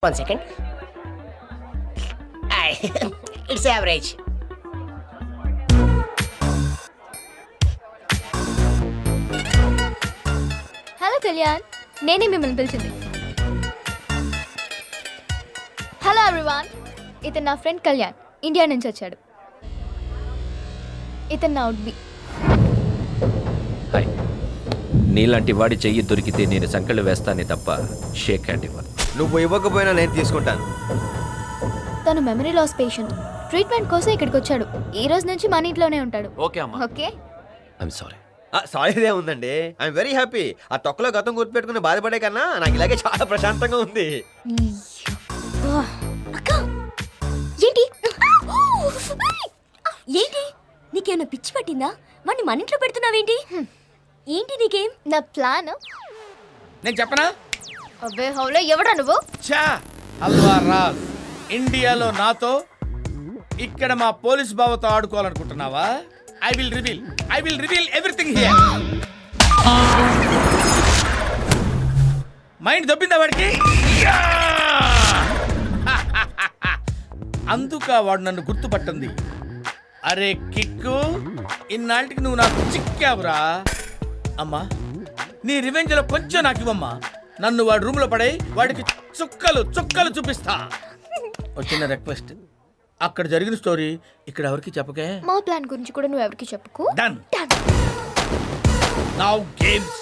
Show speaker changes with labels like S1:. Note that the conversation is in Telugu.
S1: 1 second. It's average.
S2: Hello Kalyan, నేనే మిమ్మల్ని పిలిచింది. హలో ఎవ్రీవన్, ఇతను నా ఫ్రెండ్ కళ్యాణ్, ఇండియా నుంచి వచ్చాడు. ఇతను నా ఉడ్బి.
S3: హాయ్. నీలాంటి వాడి చెయ్యి దొరికితే నేను సంకళ్ళు వేస్తానే తప్ప షేక్ హ్యాండ్ ఇవ్వను.
S4: నువ్వు ఇవ్వకపోయినా నేను తీసుకుంటాను.
S2: తను మెమరీ లాస్ పేషెంట్. ట్రీట్మెంట్ కోసం ఇక్కడికి వచ్చాడు. ఈ రోజు నుంచి మన ఇంట్లోనే ఉంటాడు.
S3: ఓకే అమ్మా.
S2: ఓకే.
S3: I'm sorry.
S4: సారీదే ఉందండి. I'm very happy. ఆ తొక్కలో గతం గుర్తుపెట్టుకుని బాధపడే కన్నా నాకు ఇలాగే చాలా ప్రశాంతంగా ఉంది.
S5: అక్క ఏంటి ఏంటి నీకేమైనా పిచ్చి పట్టిందా? వాడిని మన ఇంట్లో పెడుతున్నావేంటి? ఏంటి నీకేం?
S2: నా ప్లాన్.
S6: నేను చెప్పనా?
S2: అబ్బే హౌలే, ఎవడా నువ్వు?
S6: చా అల్వా రాజ్, ఇండియాలో నాతో, ఇక్కడ మా పోలీస్ బావతో ఆడుకోవాలనుకుంటున్నావా? I will reveal everything here. Mind దొబ్బిందా వాడికి? అందుక వాడు నన్ను గుర్తుపట్టింది. అరే కిక్కు, ఇన్నాళ్ళకి నువ్వు నాకు చిక్కావురా. అమ్మా, నీ రివెంజ్ లో కొంచెం నాకు ఇవ్వమ్మా. నన్ను వాడి రూమ్ లో పడే వాడికి చుక్కలు చుక్కలు చూపిస్తా. వచ్చిన రిక్వెస్ట్, అక్కడ జరిగిన స్టోరీ ఇక్కడ ఎవరికి చెప్పకే.
S2: మా ప్లాన్ గురించి కూడా నువ్వు ఎవరికి చెప్పుకో.
S6: డన్. Now games